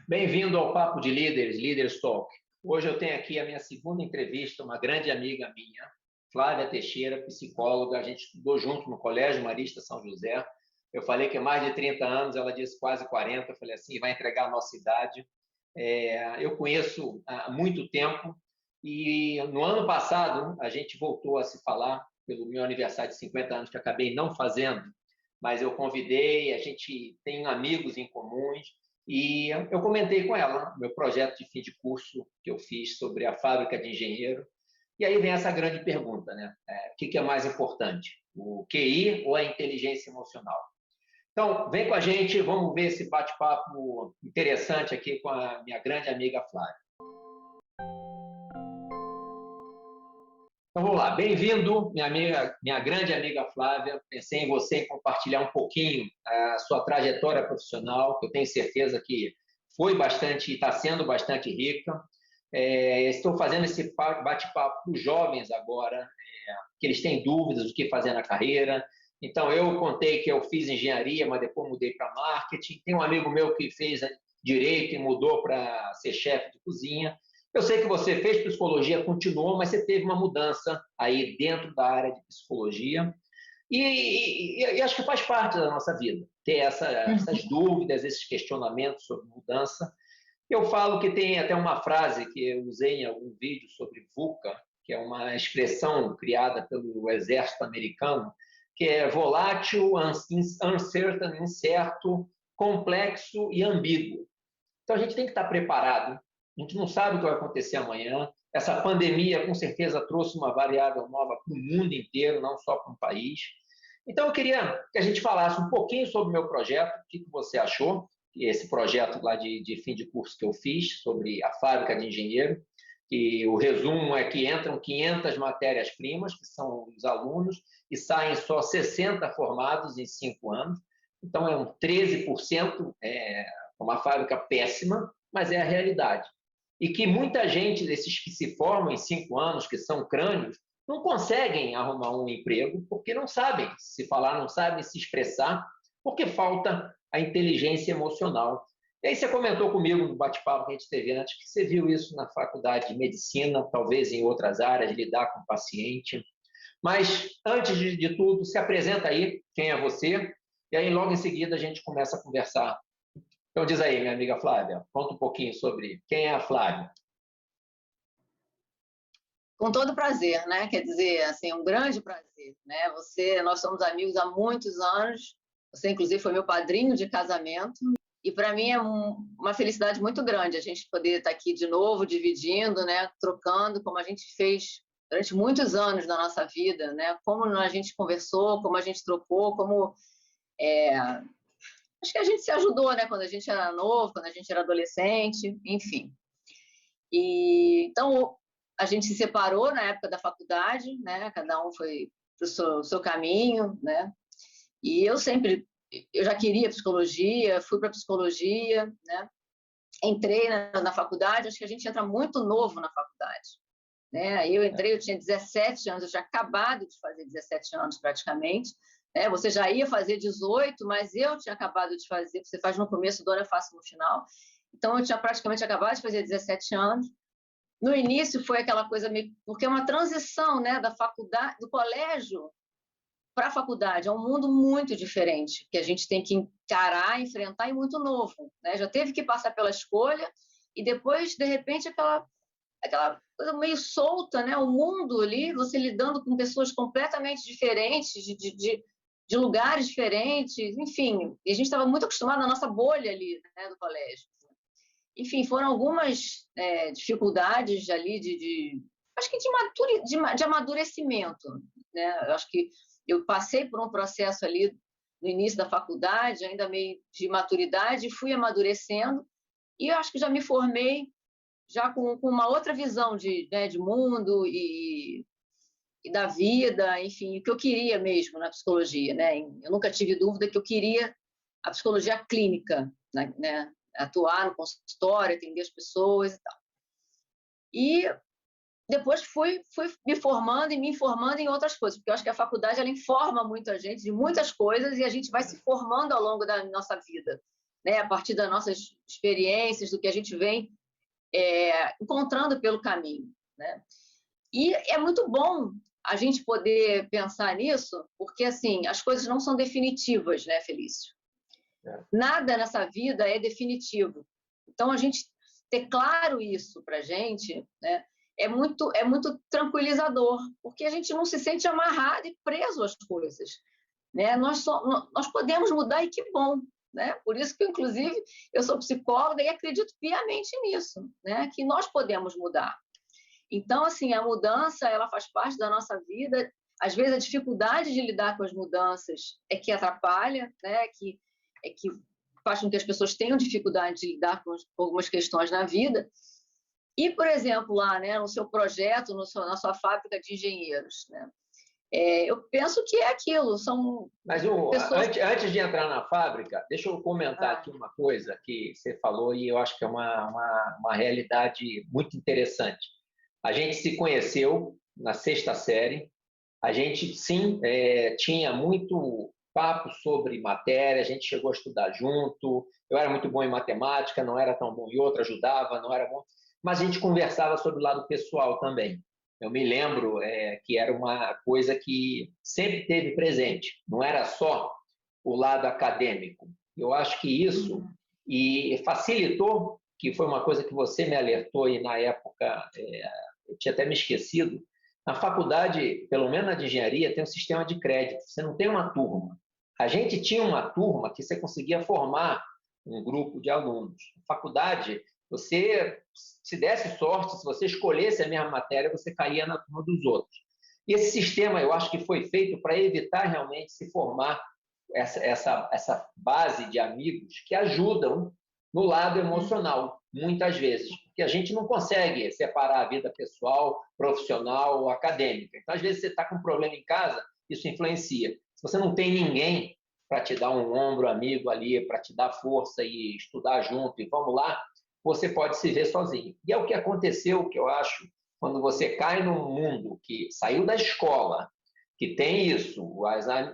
Bem-vindo ao Papo de Líderes, Leaders Talk. Hoje eu tenho aqui a minha segunda entrevista, uma grande amiga minha, Flávia Teixeira, psicóloga. A gente estudou junto no Colégio Marista São José. Eu falei que é mais de 30 anos, ela disse quase 40. Eu falei assim, vai entregar a nossa idade. Eu conheço há muito tempo e no ano passado a gente voltou a se falar pelo meu aniversário de 50 anos, que acabei não fazendo, mas eu convidei, a gente tem amigos em comuns. E eu comentei com ela meu projeto de fim de curso que eu fiz sobre a fábrica de engenheiro. E aí vem essa grande pergunta, né? O que é mais importante, o QI ou a inteligência emocional? Então, vem com a gente, vamos ver esse bate-papo interessante aqui com a minha grande amiga Flávia. Então, vamos lá. Bem-vindo, minha grande amiga Flávia. Pensei em você em compartilhar um pouquinho a sua trajetória profissional, que eu tenho certeza que foi bastante, está sendo bastante rica. Estou fazendo esse bate-papo para os jovens agora, que eles têm dúvidas do que fazer na carreira. Então, eu contei que eu fiz engenharia, mas depois mudei para marketing. Tem um amigo meu que fez direito e mudou para ser chefe de cozinha. Eu sei que você fez psicologia, continuou, mas você teve uma mudança aí dentro da área de psicologia. E acho que faz parte da nossa vida, ter essas dúvidas, esses questionamentos sobre mudança. Eu falo que tem até uma frase que eu usei em algum vídeo sobre VUCA, que é uma expressão criada pelo exército americano, que é volátil, uncertain, incerto, complexo e ambíguo. Então, a gente tem que estar preparado. A gente não sabe o que vai acontecer amanhã. Essa pandemia, com certeza, trouxe uma variável nova para o mundo inteiro, não só para um país. Então, eu queria que a gente falasse um pouquinho sobre o meu projeto, o que você achou, esse projeto lá de fim de curso que eu fiz, sobre a fábrica de engenheiro, que o resumo é que entram 500 matérias-primas, que são os alunos, e saem só 60 formados em 5 anos. Então, é um 13%, uma fábrica péssima, mas é a realidade. E que muita gente desses que se formam em 5 anos, que são crânios, não conseguem arrumar um emprego porque não sabem se falar, não sabem se expressar, porque falta a inteligência emocional. E aí você comentou comigo no bate-papo que a gente teve antes, que você viu isso na faculdade de medicina, talvez em outras áreas, lidar com o paciente. Mas, antes de tudo, se apresenta aí, quem é você, e aí logo em seguida a gente começa a conversar. Então diz aí, minha amiga Flávia, conta um pouquinho sobre quem é a Flávia. Com todo prazer, né? Quer dizer, assim, um grande prazer, né? Nós somos amigos há muitos anos. Você, inclusive, foi meu padrinho de casamento. E para mim é uma felicidade muito grande a gente poder estar aqui de novo, dividindo, né? Trocando, como a gente fez durante muitos anos da nossa vida, né? Como a gente conversou, como a gente trocou, como acho que a gente se ajudou, né? Quando a gente era novo, quando a gente era adolescente, enfim. Então, a gente se separou na época da faculdade, né? Cada um foi para o seu caminho, né? E eu já queria psicologia, fui para psicologia, né? Entrei na faculdade, acho que a gente entra muito novo na faculdade, né? Eu entrei, eu tinha 17 anos, eu tinha acabado de fazer 17 anos praticamente, né? Você já ia fazer 18, mas eu tinha acabado de fazer, você faz no começo do ano, eu faço no final. Então, eu tinha praticamente acabado de fazer 17 anos. No início foi aquela coisa meio... Porque é uma transição, né, da faculdade, do colégio para a faculdade. É um mundo muito diferente, que a gente tem que encarar, enfrentar, e muito novo, né? Já teve que passar pela escolha e depois, de repente, aquela coisa meio solta, né? O mundo ali, você lidando com pessoas completamente diferentes, de lugares diferentes, enfim. E a gente estava muito acostumado na nossa bolha ali, né, do colégio. Enfim, foram algumas dificuldades ali acho que de amadurecimento, né? Eu acho que eu passei por um processo ali no início da faculdade, ainda meio de maturidade, fui amadurecendo e eu acho que já me formei já com uma outra visão de mundo e da vida, enfim, o que eu queria mesmo na psicologia, né? Eu nunca tive dúvida que eu queria a psicologia clínica, né? Atuar no consultório, atender as pessoas e tal. E depois fui me formando e me informando em outras coisas, porque eu acho que a faculdade ela informa muito a gente de muitas coisas e a gente vai se formando ao longo da nossa vida, né? A partir das nossas experiências, do que a gente vem encontrando pelo caminho, né? E é muito bom a gente poder pensar nisso, porque assim as coisas não são definitivas, né, Felício? Nada nessa vida é definitivo. Então a gente ter claro isso para a gente, né? É muito tranquilizador, porque a gente não se sente amarrado e preso às coisas, né? Nós podemos mudar e que bom, né? Por isso que, inclusive, eu sou psicóloga e acredito piamente nisso, né? Que nós podemos mudar. Então, assim, a mudança, ela faz parte da nossa vida. Às vezes, a dificuldade de lidar com as mudanças é que atrapalha, né? Que faz com que as pessoas tenham dificuldade de lidar com algumas questões na vida. E, por exemplo, lá, né, no seu projeto, na sua fábrica de engenheiros, né? Eu penso que é aquilo, são Mas pessoas... antes de entrar na fábrica, deixa eu comentar aqui uma coisa que você falou e eu acho que é uma realidade muito interessante. A gente se conheceu na 6ª série, a gente, sim, tinha muito papo sobre matéria, a gente chegou a estudar junto, eu era muito bom em matemática, não era tão bom em outra, ajudava, não era bom, mas a gente conversava sobre o lado pessoal também. Eu me lembro que era uma coisa que sempre teve presente, não era só o lado acadêmico. Eu acho que isso e facilitou, que foi uma coisa que você me alertou e na época eu tinha até me esquecido, na faculdade, pelo menos na de engenharia, tem um sistema de crédito, você não tem uma turma. A gente tinha uma turma que você conseguia formar um grupo de alunos. Na faculdade, você, se desse sorte, se você escolhesse a mesma matéria, você caía na turma dos outros. E esse sistema, eu acho que foi feito para evitar realmente se formar essa base de amigos que ajudam no lado emocional, muitas vezes, porque a gente não consegue separar a vida pessoal, profissional ou acadêmica. Então, às vezes, você está com um problema em casa, isso influencia. Se você não tem ninguém para te dar um ombro amigo ali, para te dar força e estudar junto, e vamos lá, você pode se ver sozinho. E é o que aconteceu, que eu acho, quando você cai num mundo que saiu da escola, que tem isso,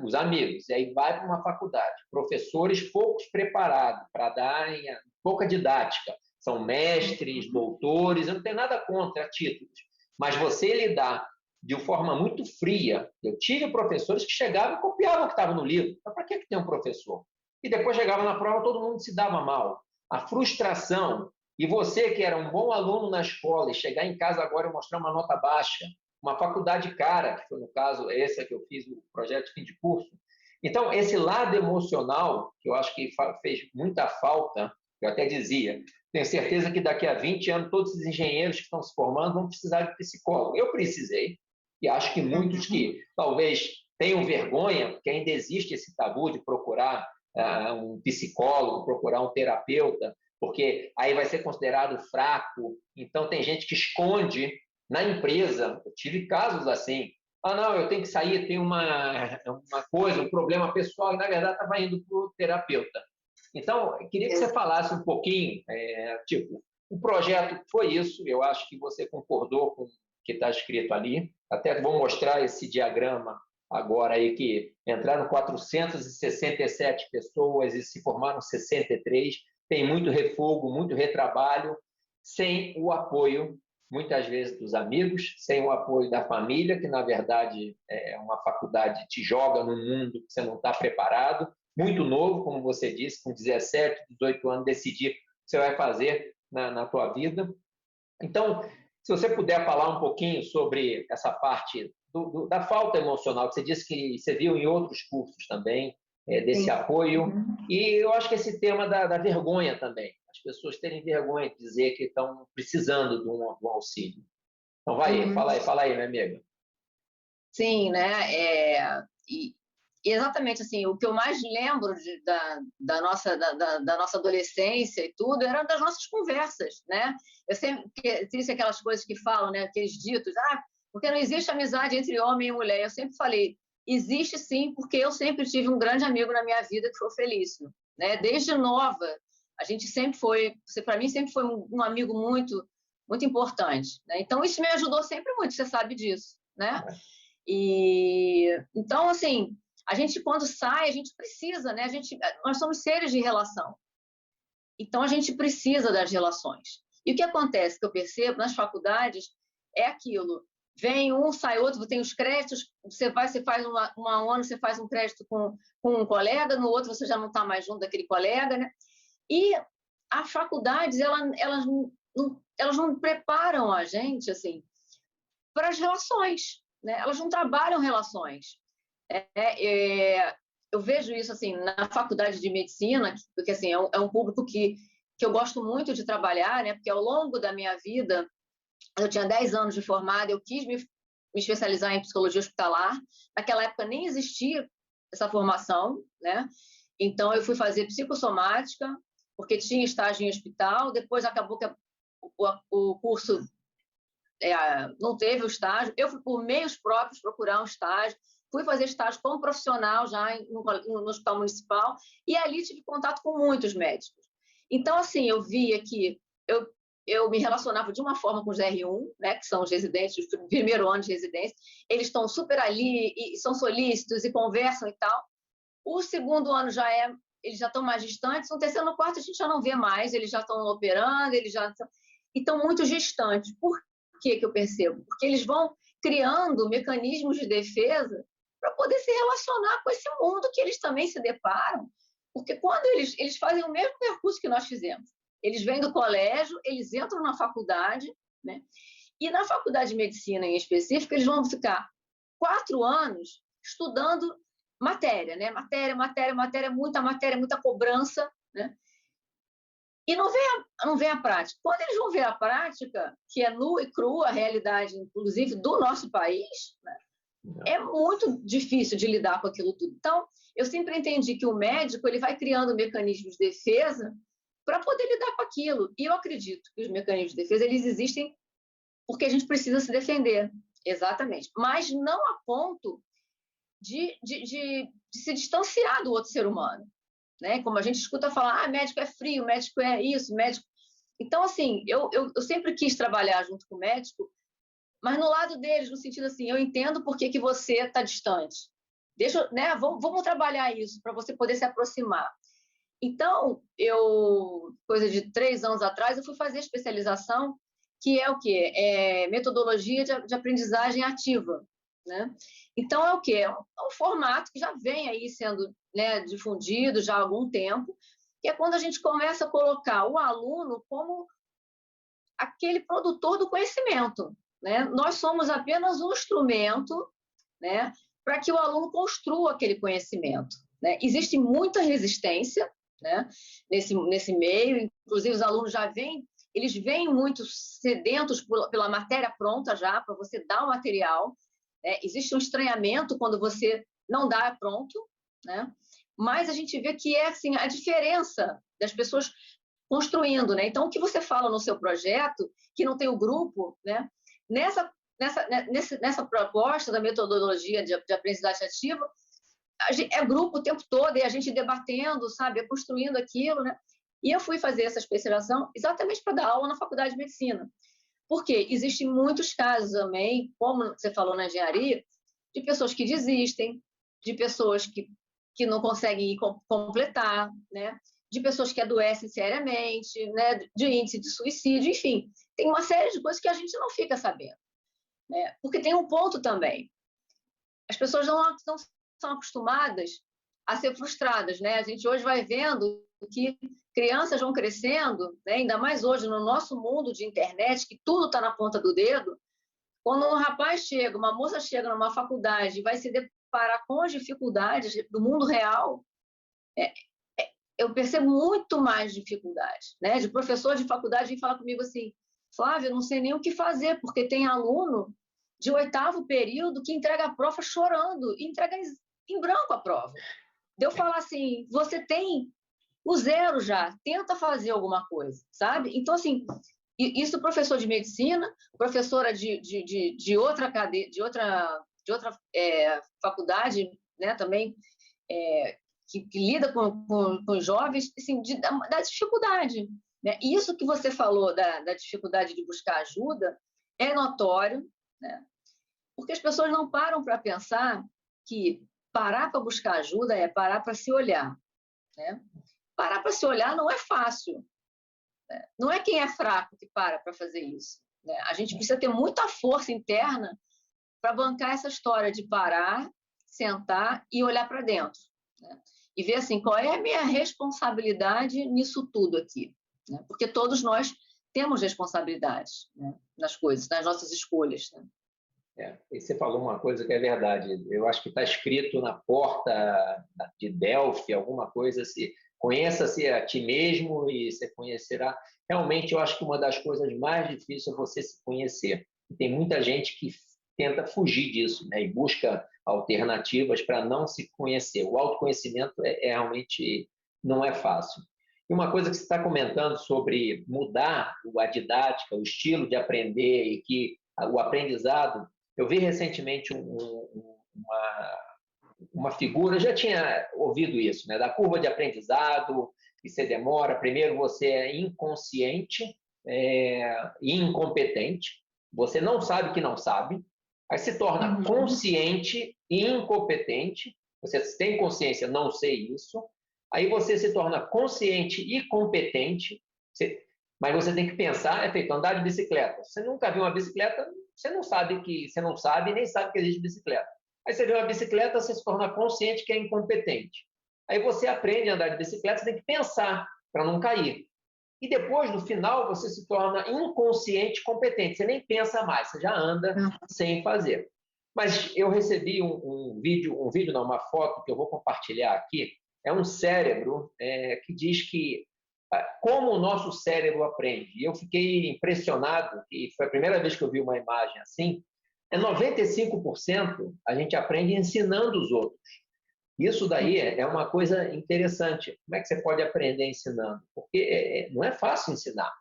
os amigos, e aí vai para uma faculdade, professores poucos preparados para darem pouca didática, são mestres, doutores, eu não tenho nada contra títulos, mas você lidar de forma muito fria. Eu tive professores que chegavam e copiavam o que estava no livro. Mas para que tem um professor? E depois chegava na prova, todo mundo se dava mal. A frustração, e você que era um bom aluno na escola e chegar em casa agora e mostrar uma nota baixa, uma faculdade cara, que foi no caso essa que eu fiz, o projeto de fim de curso. Então, esse lado emocional, que eu acho que fez muita falta, eu até dizia, tenho certeza que daqui a 20 anos todos os engenheiros que estão se formando vão precisar de psicólogo. Eu precisei, e acho que muitos que talvez tenham vergonha, porque ainda existe esse tabu de procurar um psicólogo, procurar um terapeuta, porque aí vai ser considerado fraco. Então, tem gente que esconde na empresa. Eu tive casos assim. Não, eu tenho que sair, tem uma coisa, um problema pessoal, e na verdade estava indo para o terapeuta. Então, eu queria que você falasse um pouquinho, o projeto foi isso, eu acho que você concordou com o que está escrito ali. Até vou mostrar esse diagrama agora aí, que entraram 467 pessoas e se formaram 63. Tem muito refogo, muito retrabalho, sem o apoio, muitas vezes, dos amigos, sem o apoio da família, que, na verdade, é uma faculdade te joga num mundo que você não está preparado, muito novo, como você disse, com 17, 18 anos, decidir o que você vai fazer na tua vida. Então, se você puder falar um pouquinho sobre essa parte da falta emocional, que você disse que você viu em outros cursos também, desse apoio, e eu acho que esse tema da vergonha também, as pessoas terem vergonha de dizer que estão precisando de um auxílio. Então, fala aí, minha amiga. Sim, né? Exatamente assim, o que eu mais lembro da nossa adolescência e tudo eram das nossas conversas, né? Eu sempre disse aquelas coisas que falam, né? Aqueles ditos, Porque não existe amizade entre homem e mulher. Eu sempre falei, existe sim, porque eu sempre tive um grande amigo na minha vida que foi o Felício, né? Desde nova, a gente sempre foi, para mim sempre foi um amigo muito importante, né? Então isso me ajudou sempre muito, você sabe disso, né? E então assim, a gente quando sai, a gente precisa, né? Nós somos seres de relação. Então a gente precisa das relações. E o que acontece que eu percebo nas faculdades é aquilo, vem um, sai outro, tem os créditos, você faz uma ONU, você faz um crédito com um colega, no outro você já não está mais junto daquele colega, né? E as faculdades, elas não preparam a gente, assim, para as relações, né? Elas não trabalham relações. Eu vejo isso, assim, na faculdade de medicina, porque, assim, é um público que eu gosto muito de trabalhar, né? Porque ao longo da minha vida, eu tinha 10 anos de formada, eu quis me especializar em psicologia hospitalar. Naquela época nem existia essa formação, né? Então, eu fui fazer psicossomática, porque tinha estágio em hospital. Depois, acabou que o curso não teve o estágio. Eu fui por meios próprios procurar um estágio. Fui fazer estágio como profissional já no Hospital Municipal. E ali tive contato com muitos médicos. Então, assim, eu via que eu me relacionava de uma forma com os R1, né, que são os residentes do primeiro ano de residência. Eles estão super ali e são solícitos e conversam e tal. O segundo ano eles já estão mais distantes. No terceiro e no quarto a gente já não vê mais. Eles já estão operando, eles já estão muito distantes. Por que eu percebo? Porque eles vão criando mecanismos de defesa para poder se relacionar com esse mundo que eles também se deparam. Porque quando eles fazem o mesmo percurso que nós fizemos, eles vêm do colégio, eles entram na faculdade, né? E na faculdade de medicina, em específico, eles vão ficar 4 anos estudando matéria, né? Matéria, muita cobrança, né? E não vem a prática. Quando eles vão ver a prática, que é nua e crua, a realidade, inclusive, do nosso país, né? É muito difícil de lidar com aquilo tudo. Então, eu sempre entendi que o médico ele vai criando mecanismos de defesa para poder lidar com aquilo. E eu acredito que os mecanismos de defesa eles existem porque a gente precisa se defender, exatamente. Mas não a ponto de se distanciar do outro ser humano, né? Como a gente escuta falar, médico é frio, médico é isso, médico... Então, assim, eu sempre quis trabalhar junto com o médico, mas no lado deles, no sentido assim, eu entendo por que você está distante. Né? Vamos trabalhar isso para você poder se aproximar. Então, coisa de 3 anos atrás, eu fui fazer especialização, que é o quê? É metodologia de aprendizagem ativa, né? Então, é o quê? É um formato que já vem aí sendo, né, difundido já há algum tempo, que é quando a gente começa a colocar o aluno como aquele produtor do conhecimento, né? Nós somos apenas um instrumento, né, para que o aluno construa aquele conhecimento, né? Existe muita resistência, né, nesse meio, inclusive os alunos eles vêm muito sedentos pela matéria pronta já, para você dar o material, né? Existe um estranhamento quando você não dá pronto, né? Mas a gente vê que é assim, a diferença das pessoas construindo, né? Então, o que você fala no seu projeto, que não tem o grupo, né? Nessa proposta da metodologia de aprendizagem ativa, é grupo o tempo todo, e a gente debatendo, sabe? Construindo aquilo, né? E eu fui fazer essa especialização exatamente para dar aula na faculdade de medicina. Porque existem muitos casos também, como você falou na engenharia, de pessoas que desistem, de pessoas que não conseguem completar, né? De pessoas que adoecem seriamente, né? De índice de suicídio, enfim. Tem uma série de coisas que a gente não fica sabendo, né? Porque tem um ponto também. As pessoas não são acostumadas a ser frustradas, né? A gente hoje vai vendo que crianças vão crescendo, né? Ainda mais hoje no nosso mundo de internet, que tudo está na ponta do dedo. Quando um rapaz chega, uma moça chega numa faculdade e vai se deparar com as dificuldades do mundo real, eu percebo muito mais dificuldades, né? De professor de faculdade vir falar comigo assim, Flávia, eu não sei nem o que fazer, porque tem aluno de 8º período que entrega a prova chorando, e entrega em branco a prova. Eu falo assim, você tem o 0 já, tenta fazer alguma coisa, sabe? Então, assim, Isso professor de medicina, professora de outra cadeia, de outra faculdade, né, também, que lida com jovens, assim, da dificuldade. Né? Isso que você falou da dificuldade de buscar ajuda é notório, né? Porque as pessoas não param para pensar que parar para buscar ajuda é parar para se olhar. Né? Parar para se olhar não é fácil. Né? Não é quem é fraco que para fazer isso. Né? A gente precisa ter muita força interna para bancar essa história de parar, sentar e olhar para dentro. Né? E ver assim, qual é a minha responsabilidade nisso tudo aqui. Né? Porque todos nós temos responsabilidades, né, nas coisas, nas nossas escolhas. Né? E você falou uma coisa que é verdade. Eu acho que está escrito na porta de Delphi, alguma coisa assim, conheça-se a ti mesmo e você conhecerá. Realmente, eu acho que uma das coisas mais difíceis é você se conhecer. E tem muita gente que tenta fugir disso, né, e busca alternativas para não se conhecer. O autoconhecimento realmente não é fácil. E uma coisa que você está comentando sobre mudar a didática, o estilo de aprender e que o aprendizado. Eu vi recentemente uma figura, já tinha ouvido isso, né, da curva de aprendizado, que você demora. Primeiro, você é inconsciente e incompetente, você não sabe que não sabe, aí se torna consciente e incompetente, você tem consciência, não sei isso, aí você se torna consciente e competente, mas você tem que pensar, feito andar de bicicleta. Você nunca viu uma bicicleta, você não sabe nem sabe que existe bicicleta. Aí você vê uma bicicleta, você se torna consciente que é incompetente. Aí você aprende a andar de bicicleta, você tem que pensar para não cair. E depois, no final, você se torna inconsciente competente. Você nem pensa mais, você já anda sem fazer. Mas eu recebi uma foto que eu vou compartilhar aqui. É um cérebro que diz que como o nosso cérebro aprende. E eu fiquei impressionado, e foi a primeira vez que eu vi uma imagem assim. 95% a gente aprende ensinando os outros. Isso daí é uma coisa interessante. Como é que você pode aprender ensinando? Porque não é fácil ensinar.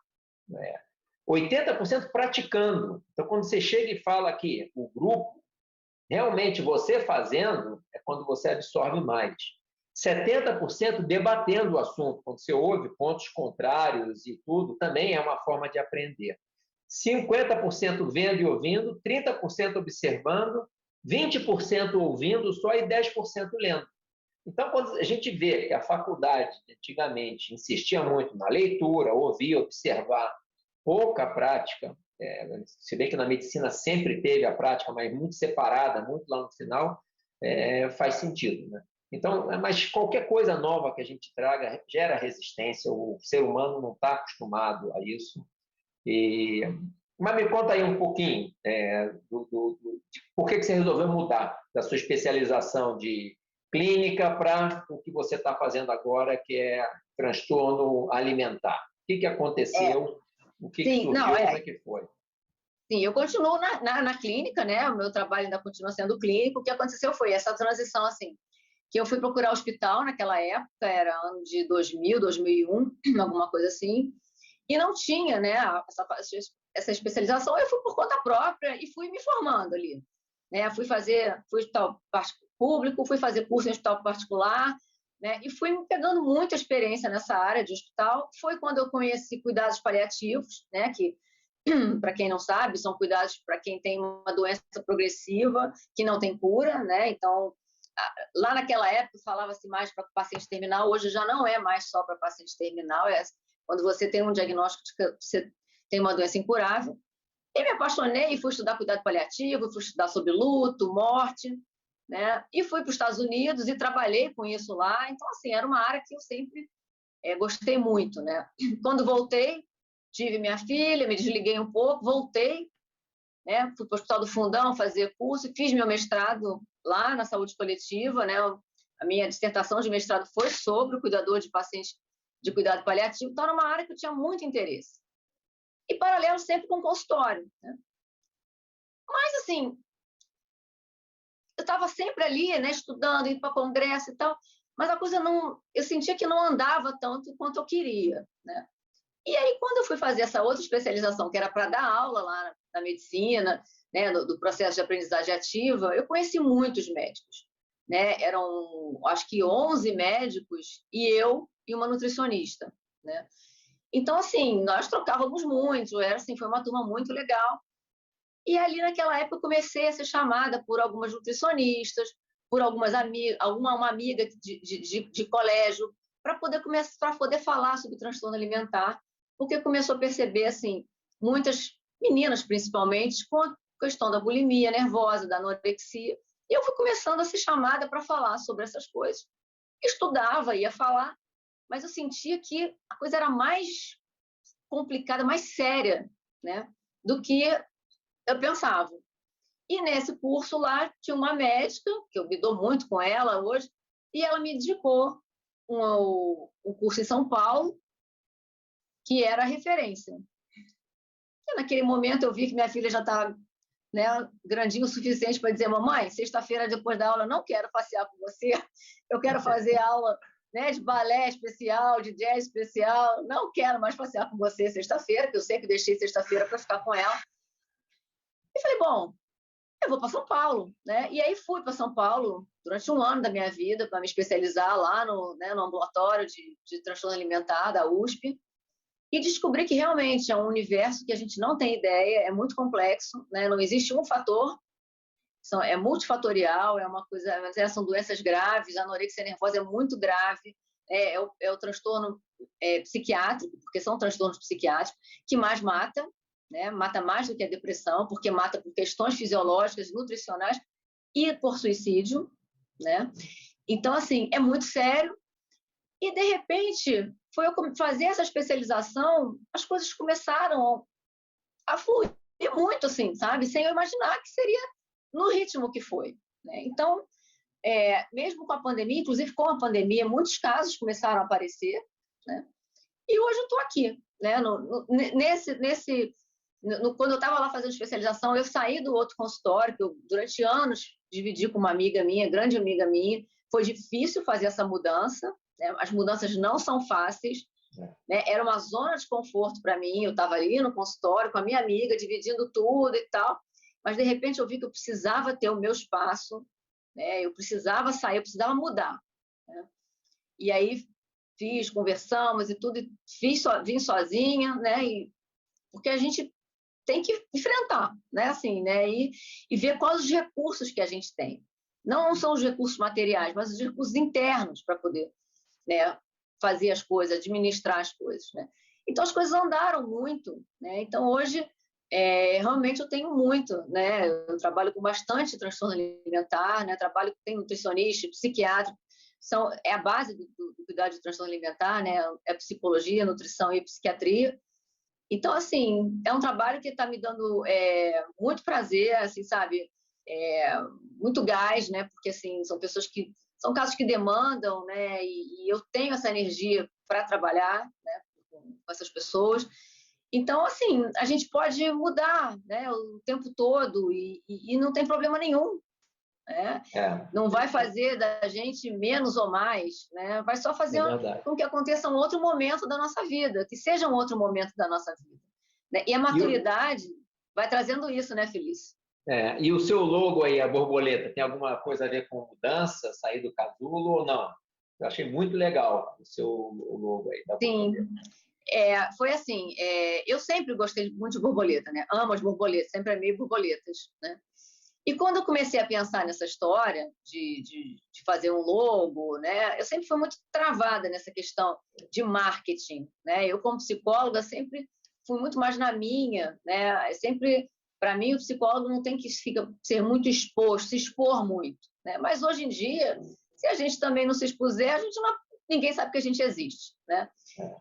80% praticando. Então, quando você chega e fala aqui, o grupo, realmente você fazendo é quando você absorve mais. 70% debatendo o assunto, quando você ouve pontos contrários e tudo, também é uma forma de aprender. 50% vendo e ouvindo, 30% observando, 20% ouvindo só e 10% lendo. Então, quando a gente vê que a faculdade, antigamente, insistia muito na leitura, ouvir, observar, pouca prática, se bem que na medicina sempre teve a prática, mas muito separada, muito lá no final, faz sentido, né? Então, mas qualquer coisa nova que a gente traga gera resistência, o ser humano não está acostumado a isso. Mas me conta aí um pouquinho de por que você resolveu mudar da sua especialização de clínica para o que você está fazendo agora, que é transtorno alimentar. O que aconteceu? O que surgiu? Como é que foi? Sim, eu continuo na clínica, né? O meu trabalho ainda continua sendo clínico. O que aconteceu foi essa transição, assim, que eu fui procurar hospital naquela época, era ano de 2000, 2001, alguma coisa assim, e não tinha, né, essa especialização. Eu fui por conta própria e fui me formando ali, né? Fui hospital público, fui fazer curso em hospital particular, né? E fui pegando muita experiência nessa área de hospital. Foi quando eu conheci cuidados paliativos, né? Que, para quem não sabe, são cuidados para quem tem uma doença progressiva que não tem cura, né? Então, lá naquela época falava-se mais para paciente terminal, hoje já não é mais só para paciente terminal, quando você tem um diagnóstico de que você tem uma doença incurável. E me apaixonei e fui estudar cuidado paliativo, fui estudar sobre luto, morte, né? E fui para os Estados Unidos e trabalhei com isso lá. Então, assim, era uma área que eu sempre gostei muito, né? Quando voltei, tive minha filha, me desliguei um pouco, voltei, né? Fui para o Hospital do Fundão fazer curso, fiz meu mestrado lá na saúde coletiva, né? A minha dissertação de mestrado foi sobre o cuidador de pacientes de cuidado paliativo. Então, era uma área que eu tinha muito interesse. E paralelo sempre com o consultório, né? Mas, assim, eu estava sempre ali, né, estudando, indo para congresso e tal, mas a coisa não, eu sentia que não andava tanto quanto eu queria, né? E aí, quando eu fui fazer essa outra especialização, que era para dar aula lá na medicina, né, do processo de aprendizagem ativa, eu conheci muitos médicos, né? Eram, acho que 11 médicos e uma nutricionista, né? Então, assim, nós trocávamos muito, era assim, foi uma turma muito legal. E ali, naquela época, eu comecei a ser chamada por algumas nutricionistas, por algumas amigas, uma amiga de colégio, para poder falar sobre transtorno alimentar, porque começou a perceber, assim, muitas meninas, principalmente, com a questão da bulimia nervosa, da anorexia, e eu fui começando a ser chamada para falar sobre essas coisas. Estudava, ia falar, mas eu sentia que a coisa era mais complicada, mais séria, né, do que eu pensava. E nesse curso lá tinha uma médica, que eu me dou muito com ela hoje, e ela me indicou um curso em São Paulo, que era a referência. E naquele momento eu vi que minha filha já estava, né, grandinho o suficiente para dizer: mamãe, sexta-feira depois da aula eu não quero passear com você, eu quero fazer aula, né, de balé especial, de jazz especial, não quero mais passear com você sexta-feira, que eu sempre deixei sexta-feira para ficar com ela. E falei: bom, eu vou para São Paulo, né? E aí fui para São Paulo durante um ano da minha vida para me especializar lá no ambulatório de transtorno alimentar da USP, e descobri que realmente é um universo que a gente não tem ideia, é muito complexo, né? Não existe um fator, é multifatorial, é uma coisa, são doenças graves, a anorexia nervosa é muito grave, é o transtorno psiquiátrico, porque são transtornos psiquiátricos, que mais mata, né? Mata mais do que a depressão, porque mata por questões fisiológicas, nutricionais e por suicídio, né? Então, assim, é muito sério. E, de repente, foi eu fazer essa especialização, as coisas começaram a fluir muito, assim, sabe? Sem eu imaginar que seria no ritmo que foi, né? Então, mesmo com a pandemia, inclusive com a pandemia, muitos casos começaram a aparecer, né? E hoje eu estou aqui, né? Quando eu estava lá fazendo especialização, eu saí do outro consultório, que eu, durante anos, dividi com uma amiga minha, grande amiga minha. Foi difícil fazer essa mudança, né? As mudanças não são fáceis, né? Era uma zona de conforto para mim, eu estava ali no consultório com a minha amiga, dividindo tudo e tal, mas, de repente, eu vi que eu precisava ter o meu espaço, né? Eu precisava sair, eu precisava mudar, né? E aí conversamos e tudo, vim sozinha, né? Porque a gente tem que enfrentar, né? Assim, né? E ver quais os recursos que a gente tem. Não são os recursos materiais, mas os recursos internos para poder, né, fazer as coisas, administrar as coisas, né? Então, as coisas andaram muito, né? Então, hoje, realmente eu tenho muito, né? Eu trabalho com bastante transtorno alimentar, né? Tenho nutricionista, psiquiatra, é a base do cuidado de transtorno alimentar, né? É psicologia, nutrição e psiquiatria. Então, assim, é um trabalho que está me dando muito prazer, assim, sabe? Muito gás, né? Porque, assim, são casos que demandam, né? E eu tenho essa energia para trabalhar, né, com essas pessoas. Então, assim, a gente pode mudar, né, o tempo todo e não tem problema nenhum, né? Não vai fazer da gente menos ou mais, né? Vai só fazer com que aconteça um outro momento da nossa vida, que seja um outro momento da nossa vida, né? E a maturidade vai trazendo isso, né, Felício? E o seu logo aí, a borboleta, tem alguma coisa a ver com mudança, sair do casulo ou não? Eu achei muito legal o seu logo aí da borboleta. Sim. Foi assim, eu sempre gostei muito de borboleta, né? Amo as borboletas, sempre amei borboletas, né? E quando eu comecei a pensar nessa história de fazer um logo, né, eu sempre fui muito travada nessa questão de marketing, né? Eu, como psicóloga, sempre fui muito mais na minha, né? Sempre, para mim, o psicólogo não tem que ser muito exposto, se expor muito, né? Mas hoje em dia, se a gente também não se expuser, ninguém sabe que a gente existe, né?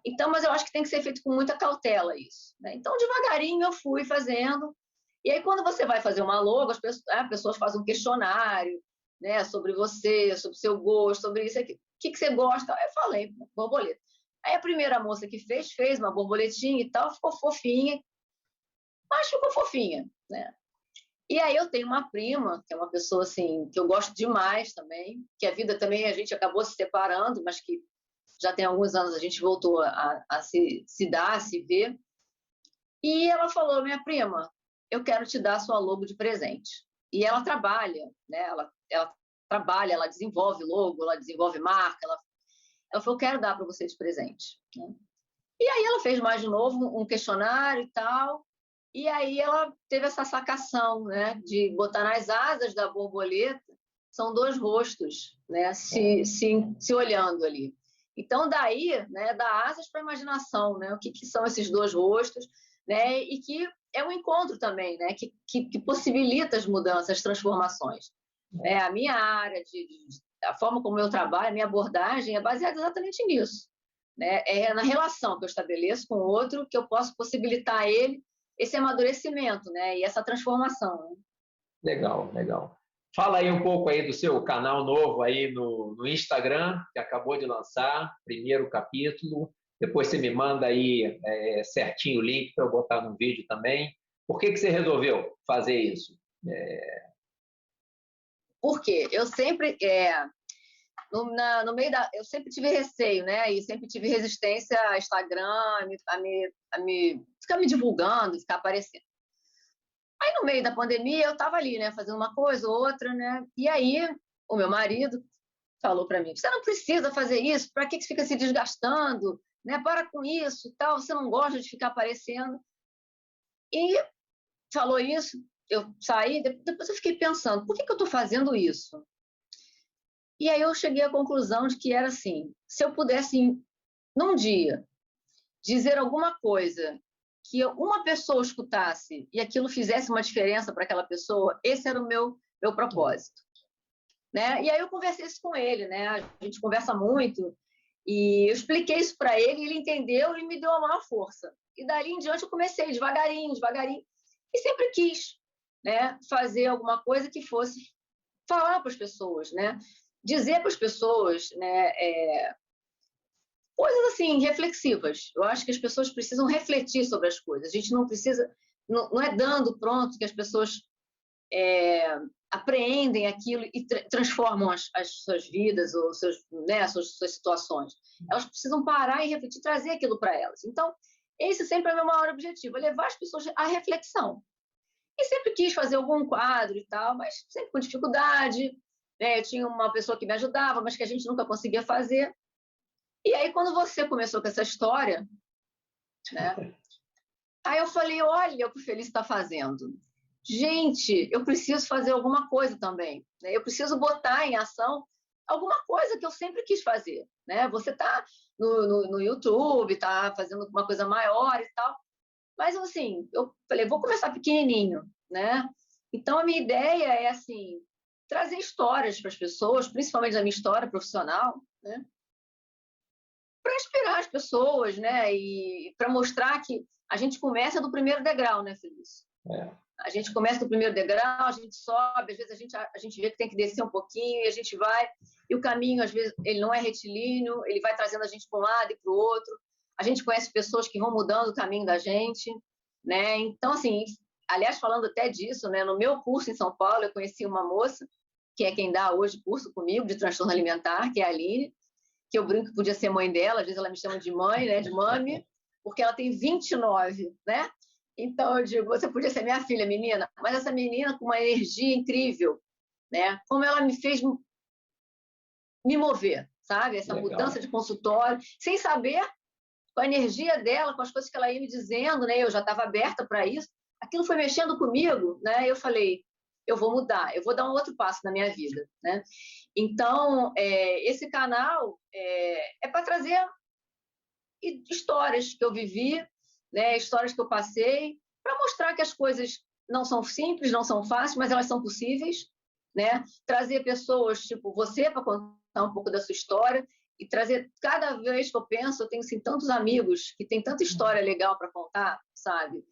Então, mas eu acho que tem que ser feito com muita cautela isso, né? Então, devagarinho eu fui fazendo. E aí, quando você vai fazer uma logo, as pessoas fazem um questionário, né, sobre você, sobre o seu gosto, sobre isso aqui. O que você gosta? Eu falei, borboleta. Aí a primeira moça que fez uma borboletinha e tal, ficou fofinha, mas ficou fofinha, né? E aí eu tenho uma prima, que é uma pessoa assim, que eu gosto demais também, que a vida também a gente acabou se separando, mas que já tem alguns anos, a gente voltou a se dar, a se ver. E ela falou, minha prima, eu quero te dar a sua logo de presente. E ela trabalha, né? Ela trabalha, ela desenvolve logo, ela desenvolve marca. Ela falou, quero dar para você de presente. Né? E aí ela fez mais de novo um questionário e tal. E aí ela teve essa sacação, né? De botar nas asas da borboleta, são dois rostos, né? Se olhando ali. Então, daí, né, dá asas para a imaginação, né? O que são esses dois rostos, né? E que é um encontro também, né? Que possibilita as mudanças, as transformações. Né? A minha área, a forma como eu trabalho, a minha abordagem é baseada exatamente nisso. Né? É na relação que eu estabeleço com o outro que eu posso possibilitar a ele esse amadurecimento, né? E essa transformação. Né? Legal, legal. Fala aí um pouco aí do seu canal novo aí no Instagram, que acabou de lançar, primeiro capítulo. Depois você me manda aí certinho o link para eu botar no vídeo também. Por que você resolveu fazer isso? Por quê? Eu sempre, no meio eu sempre tive receio, né? E sempre tive resistência a Instagram, a ficar me divulgando, ficar aparecendo. Aí, no meio da pandemia, eu estava ali, né? Fazendo uma coisa ou outra, né? E aí, o meu marido falou para mim, você não precisa fazer isso, para que você fica se desgastando? Né? Para com isso, tal, você não gosta de ficar aparecendo. E falou isso, eu saí, depois eu fiquei pensando, por que eu estou fazendo isso? E aí eu cheguei à conclusão de que era assim, se eu pudesse, num dia, dizer alguma coisa que uma pessoa escutasse e aquilo fizesse uma diferença para aquela pessoa, esse era o meu propósito. Né? E aí eu conversei isso com ele, né? A gente conversa muito, e eu expliquei isso para ele, ele entendeu e me deu a maior força. E dali em diante eu comecei devagarinho, devagarinho, e sempre quis, né, fazer alguma coisa que fosse falar para as pessoas, né, dizer para as pessoas, né, coisas assim, reflexivas. Eu acho que as pessoas precisam refletir sobre as coisas. A gente não precisa, não é dando pronto que as pessoas apreendem aquilo e transformam as suas vidas ou né, as suas situações. Elas precisam parar e refletir, trazer aquilo para elas. Então, esse sempre é o meu maior objetivo, é levar as pessoas à reflexão. E sempre quis fazer algum quadro e tal, mas sempre com dificuldade. Né? Eu tinha uma pessoa que me ajudava, mas que a gente nunca conseguia fazer. E aí, quando você começou com essa história, né? Aí eu falei, olha o que o Feliz está fazendo. Gente, eu preciso fazer alguma coisa também. Né? Eu preciso botar em ação alguma coisa que eu sempre quis fazer. Né? Você está no YouTube, está fazendo uma coisa maior e tal. Mas, assim, eu falei, vou começar pequenininho. Né? Então, a minha ideia é, assim, trazer histórias para as pessoas, principalmente a minha história profissional, né? Para inspirar as pessoas, né? E para mostrar que a gente começa do primeiro degrau, né, Feliz? A gente começa do primeiro degrau, a gente sobe, às vezes a gente vê que tem que descer um pouquinho e a gente vai, e o caminho, às vezes, ele não é retilíneo, ele vai trazendo a gente para um lado e para o outro. A gente conhece pessoas que vão mudando o caminho da gente, né? Então, assim, aliás, falando até disso, né, no meu curso em São Paulo, eu conheci uma moça, que é quem dá hoje curso comigo de transtorno alimentar, que é a Aline, que eu brinco que podia ser mãe dela, às vezes ela me chama de mãe, né, de mami, porque ela tem 29, né? Então, eu digo, você podia ser minha filha, menina, mas essa menina com uma energia incrível, né? Como ela me fez me mover, sabe? Essa Legal. Mudança de consultório, sem saber, com a energia dela, com as coisas que ela ia me dizendo, né? Eu já estava aberta para isso. Aquilo foi mexendo comigo, né? Eu falei, eu vou mudar, eu vou dar um outro passo na minha vida, né? Então, esse canal é para trazer histórias que eu vivi, né, histórias que eu passei, para mostrar que as coisas não são simples, não são fáceis, mas elas são possíveis, né? Trazer pessoas tipo você para contar um pouco da sua história e trazer, cada vez que eu penso, eu tenho assim, tantos amigos que têm tanta história legal para contar, sabe?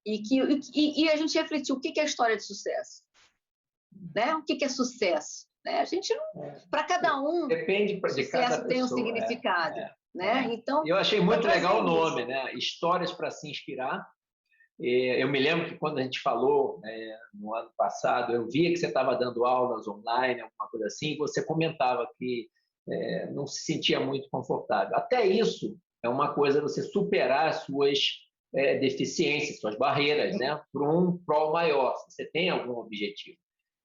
E a gente refletir o que é a história de sucesso, né? O que é sucesso? Né? A gente para cada um, depende de sucesso cada tem um pessoa, significado. Né? Então, eu achei muito legal o nome, né? Histórias para se inspirar. Eu me lembro que quando a gente falou no ano passado, eu via que você estava dando aulas online, alguma coisa assim, e você comentava que não se sentia muito confortável. Até isso é uma coisa, você superar as suas deficiências, suas barreiras, né? Para um prol maior, se você tem algum objetivo.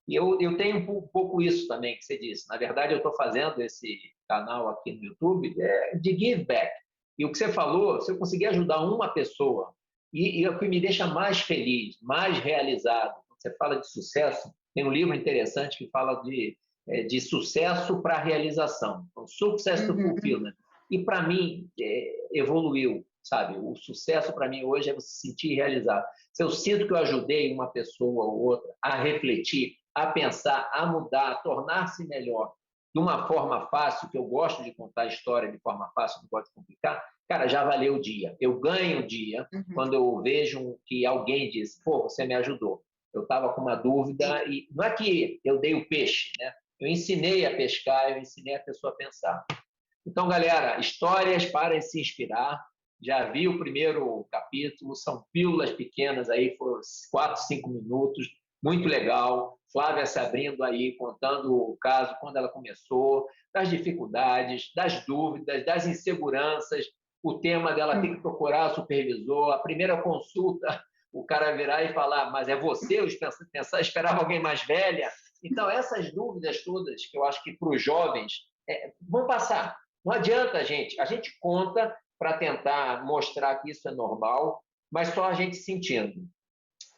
E eu tenho um pouco isso também que você disse. Na verdade, eu estou fazendo esse canal aqui no YouTube de give back. E o que você falou, se eu conseguir ajudar uma pessoa, e o que me deixa mais feliz, mais realizado, quando você fala de sucesso, tem um livro interessante que fala de sucesso para realização. Então, Success to Fulfillment. E, para mim, evoluiu, sabe? O sucesso, para mim, hoje é você se sentir realizado. Se eu sinto que eu ajudei uma pessoa ou outra a refletir, a pensar, a mudar, a tornar-se melhor de uma forma fácil, que eu gosto de contar a história de forma fácil, não gosto de complicar, cara, já valeu o dia. Eu ganho o dia quando eu vejo que alguém diz, pô, você me ajudou. Eu estava com uma dúvida e não é que eu dei o peixe, né? Eu ensinei a pescar, eu ensinei a pessoa a pensar. Então, galera, histórias para se inspirar. Já vi o primeiro capítulo, são pílulas pequenas aí, foram 4, 5 minutos, muito legal. Flávia se abrindo aí, contando o caso, quando ela começou, das dificuldades, das dúvidas, das inseguranças, o tema dela ter que procurar o supervisor, a primeira consulta, o cara virar e falar, mas é você? Eu esperava alguém mais velha. Então, essas dúvidas todas, que eu acho que para os jovens, vão passar. Não adianta, a gente conta para tentar mostrar que isso é normal, mas só a gente sentindo.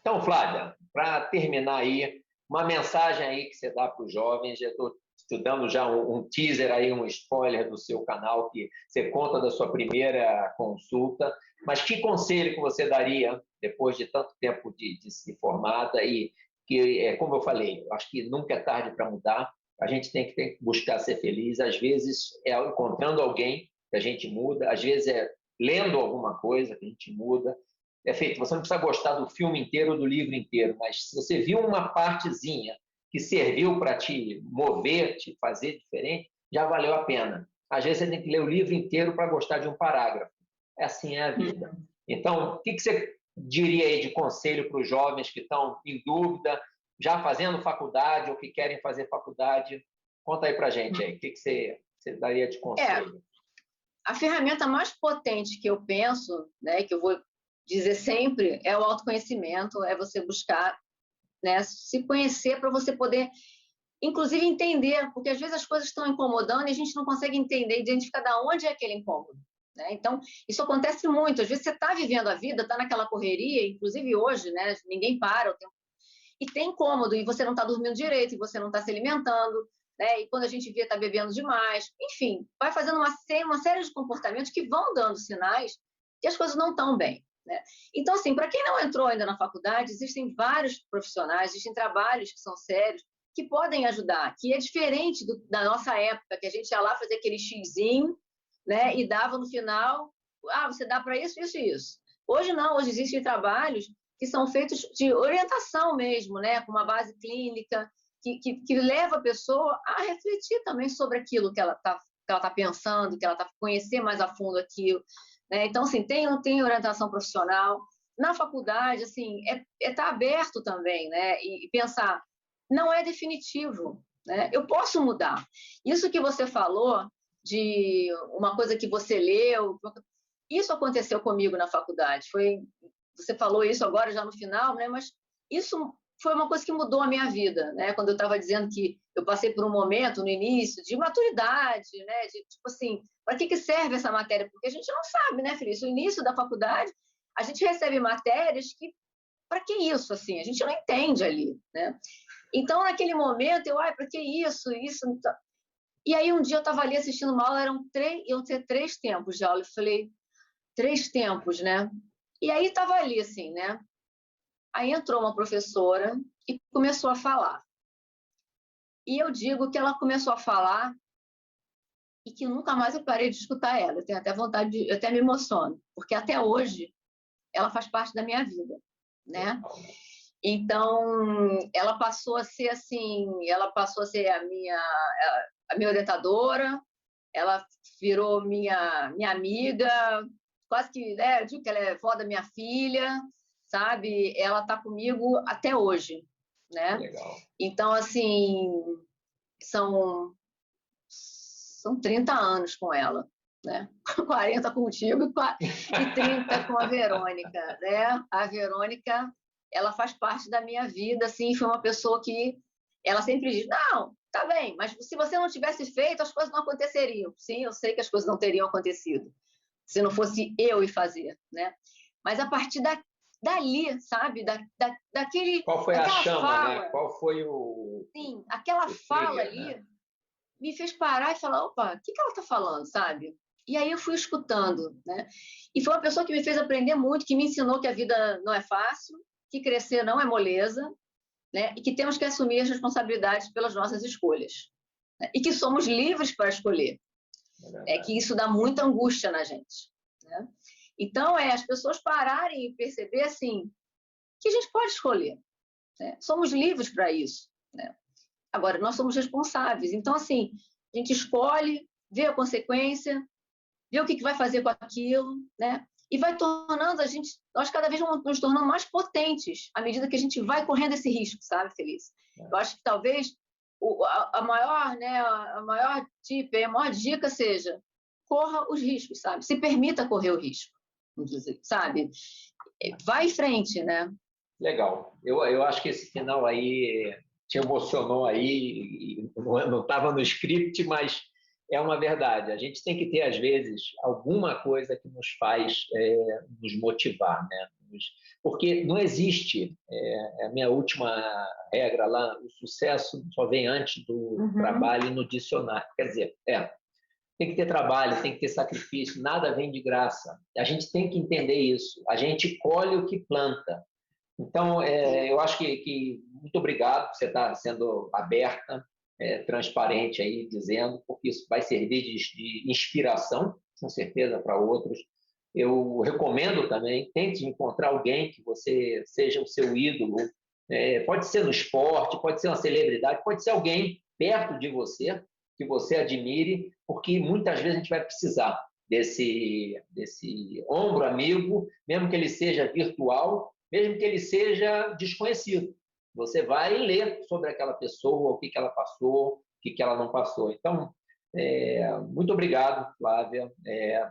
Então, Flávia, para terminar aí, uma mensagem aí que você dá para os jovens, eu estou estudando já um teaser aí, um spoiler do seu canal, que você conta da sua primeira consulta, mas que conselho que você daria, depois de tanto tempo de se formada, e que, como eu falei, acho que nunca é tarde para mudar, a gente tem que buscar ser feliz, às vezes é encontrando alguém que a gente muda, às vezes é lendo alguma coisa que a gente muda. Você não precisa gostar do filme inteiro ou do livro inteiro, mas se você viu uma partezinha que serviu para te mover, te fazer diferente, já valeu a pena. Às vezes você tem que ler o livro inteiro para gostar de um parágrafo. Assim é a vida. Então, o que você diria aí de conselho para os jovens que estão em dúvida, já fazendo faculdade ou que querem fazer faculdade? Conta aí para a gente aí, o que você daria de conselho? A ferramenta mais potente que eu penso, né, que eu vou dizer sempre, é o autoconhecimento, é você buscar, né, se conhecer para você poder, inclusive, entender, porque às vezes as coisas estão incomodando e a gente não consegue entender, identificar de onde é aquele incômodo. Né? Então, isso acontece muito. Às vezes você está vivendo a vida, está naquela correria, inclusive hoje, né, ninguém para o tempo, e tem incômodo, e você não está dormindo direito, e você não está se alimentando, né? E quando a gente vê, está bebendo demais. Enfim, vai fazendo uma série de comportamentos que vão dando sinais que as coisas não estão bem. Né? Então, assim, para quem não entrou ainda na faculdade, existem vários profissionais, existem trabalhos que são sérios, que podem ajudar, que é diferente da nossa época, que a gente ia lá fazer aquele xizinho, né, e dava no final, você dá para isso, isso e isso. Hoje não, hoje existem trabalhos que são feitos de orientação mesmo, né, com uma base clínica, que leva a pessoa a refletir também sobre aquilo que ela está pensando, que ela está conhecer mais a fundo aquilo. Né? Então, assim, tem orientação profissional. Na faculdade, assim, tá aberto também, né? E pensar, não é definitivo, né? Eu posso mudar. Isso que você falou de uma coisa que você leu, isso aconteceu comigo na faculdade. Você falou isso agora já no final, né? Mas isso foi uma coisa que mudou a minha vida, né? Quando eu estava dizendo que eu passei por um momento no início de maturidade, né? De tipo assim, para que serve essa matéria? Porque a gente não sabe, né, Feliz? No início da faculdade, a gente recebe matérias que, para que isso, assim? A gente não entende ali, né? Então, naquele momento, para que isso? E aí, um dia eu estava ali assistindo uma aula, iam ter 3 tempos de aula. Eu falei, 3 tempos, né? E aí estava ali, assim, né? Aí entrou uma professora e começou a falar. E eu digo que ela começou a falar e que nunca mais eu parei de escutar ela. Eu tenho até vontade eu até me emociono, porque até hoje ela faz parte da minha vida, né? Então, ela passou a ser assim, ela passou a ser a minha orientadora, ela virou minha amiga, quase que, né, eu digo que ela é vó da minha filha, sabe? Ela está comigo até hoje, né? Legal. Então, assim, são são 30 anos com ela, né? 40 contigo e 30 com a Verônica, né? A Verônica, ela faz parte da minha vida, assim, foi uma pessoa que ela sempre diz, não, tá bem, mas se você não tivesse feito, as coisas não aconteceriam. Sim, eu sei que as coisas não teriam acontecido, se não fosse eu ir fazer, né? Mas a partir dali, sabe? Daquele, Qual foi a chama, fala, né? Qual foi o... Sim, aquela fala trigger, ali né? me fez parar e falar, opa, o que ela está falando, sabe? E aí eu fui escutando, né? E foi uma pessoa que me fez aprender muito, que me ensinou que a vida não é fácil, que crescer não é moleza, né? E que temos que assumir as responsabilidades pelas nossas escolhas, né? E que somos livres para escolher. É que isso dá muita angústia na gente, né? Então, as pessoas pararem e perceber, assim, que a gente pode escolher, né? Somos livres para isso, né? Agora, nós somos responsáveis. Então, assim, a gente escolhe, vê a consequência, vê o que vai fazer com aquilo, né? E vai tornando nós cada vez vamos nos tornando mais potentes à medida que a gente vai correndo esse risco, sabe, Feliz? Eu acho que talvez a maior, né, a maior tip, a maior dica seja corra os riscos, sabe? Se permita correr o risco, sabe? Vai em frente, né? Legal. Eu acho que esse final aí te emocionou aí, não estava no script, mas é uma verdade. A gente tem que ter, às vezes, alguma coisa que nos faz nos motivar, né? Porque não existe, a minha última regra lá, o sucesso só vem antes do trabalho no dicionário. Quer dizer, tem que ter trabalho, tem que ter sacrifício, nada vem de graça. A gente tem que entender isso. A gente colhe o que planta. Então, eu acho que muito obrigado por você estar sendo aberta, transparente aí, dizendo, porque isso vai servir de inspiração, com certeza, para outros. Eu recomendo também, tente encontrar alguém que você seja o seu ídolo. Pode ser no esporte, pode ser uma celebridade, pode ser alguém perto de você, que você admire, porque muitas vezes a gente vai precisar desse ombro amigo, mesmo que ele seja virtual, mesmo que ele seja desconhecido. Você vai ler sobre aquela pessoa, o que ela passou, o que ela não passou. Então, muito obrigado, Flávia.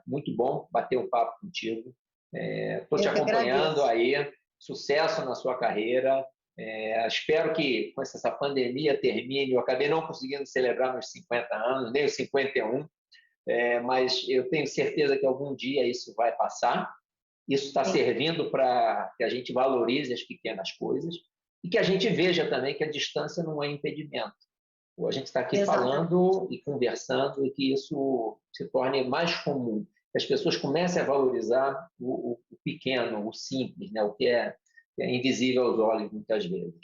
Muito bom bater um papo contigo. Estou te acompanhando aí. Sucesso na sua carreira. Espero que com essa pandemia termine. Eu acabei não conseguindo celebrar meus 50 anos, nem os 51, mas eu tenho certeza que algum dia isso vai passar. Isso está servindo para que a gente valorize as pequenas coisas e que a gente veja também que a distância não é impedimento. A gente está aqui falando e conversando e que isso se torne mais comum, que as pessoas comecem a valorizar o pequeno, o simples, né? O que é invisível aos olhos muitas vezes.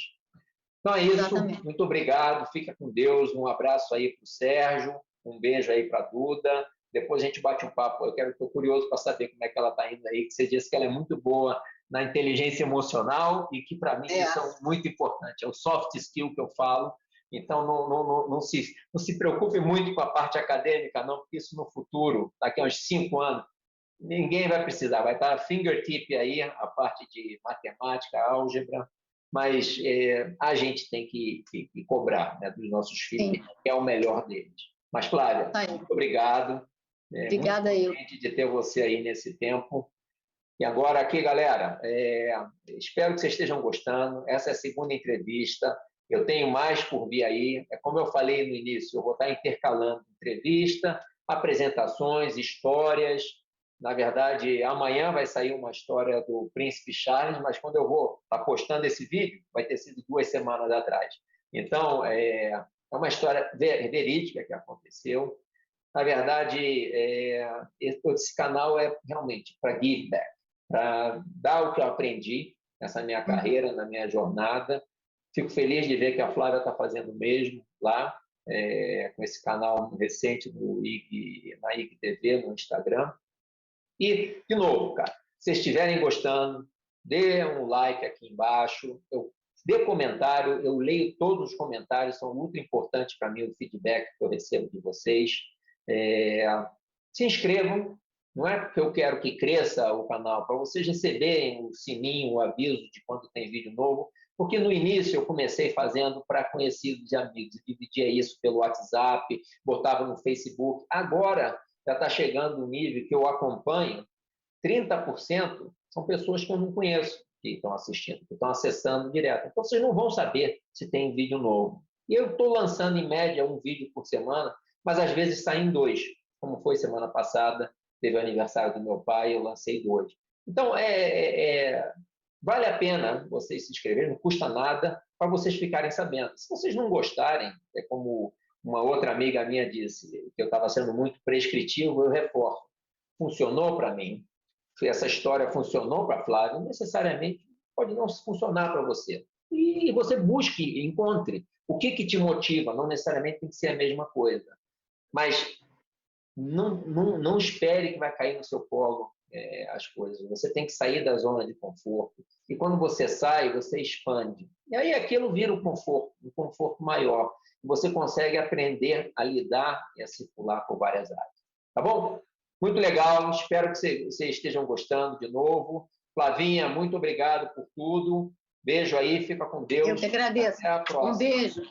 Então é isso, muito obrigado, fica com Deus, um abraço aí para o Sérgio, um beijo aí para a Duda. Depois a gente bate um papo. Estou curioso para saber como é que ela está indo aí, que você disse que ela é muito boa na inteligência emocional e que, para mim, isso é muito importante. É o soft skill que eu falo. Então, não se preocupe muito com a parte acadêmica, não, porque isso no futuro, daqui a uns 5 anos, ninguém vai precisar. Vai estar fingertip aí, a parte de matemática, álgebra, mas a gente tem que cobrar, né, dos nossos filhos, que é o melhor deles. Mas, Flávia, muito obrigado. Obrigada eu. De ter você aí nesse tempo. E agora aqui, galera, espero que vocês estejam gostando. Essa é a segunda entrevista. Eu tenho mais por vir aí. Como eu falei no início, eu vou estar intercalando entrevista, apresentações, histórias. Na verdade, amanhã vai sair uma história do Príncipe Charles, mas quando eu vou estar postando esse vídeo, vai ter sido 2 semanas atrás. Então, é uma história verídica que aconteceu. Na verdade, esse canal é realmente para give back, para dar o que eu aprendi nessa minha carreira, na minha jornada. Fico feliz de ver que a Flávia está fazendo o mesmo lá, com esse canal recente na IG TV, no Instagram. E, de novo, cara, se vocês estiverem gostando, dê um like aqui embaixo, dê comentário, eu leio todos os comentários, são muito importantes para mim o feedback que eu recebo de vocês. Se inscrevam, não é porque eu quero que cresça o canal, para vocês receberem o sininho, o aviso de quando tem vídeo novo, Porque no início eu comecei fazendo para conhecidos e amigos, dividia isso pelo WhatsApp, botava no Facebook. Agora já está chegando um nível que eu acompanho, 30% são pessoas que eu não conheço que estão assistindo, que estão acessando direto. Então, vocês não vão saber se tem vídeo novo. E eu estou lançando, em média, um vídeo por semana, mas às vezes saem 2, como foi semana passada, teve o aniversário do meu pai, eu lancei 2. Então, vale a pena vocês se inscreverem, não custa nada, para vocês ficarem sabendo. Se vocês não gostarem, é como uma outra amiga minha disse, que eu estava sendo muito prescritivo, eu reforço. Funcionou para mim, essa história funcionou para Flávio, necessariamente pode não funcionar para você. E você busque, encontre o que te motiva, não necessariamente tem que ser a mesma coisa. Mas não espere que vai cair no seu colo as coisas. Você tem que sair da zona de conforto. E quando você sai, você expande. E aí aquilo vira um conforto maior. Você consegue aprender a lidar e a circular por várias áreas. Tá bom? Muito legal. Espero que vocês estejam gostando de novo. Flavinha, muito obrigado por tudo. Beijo aí, fica com Deus. Eu que agradeço. Até a próxima. Um beijo.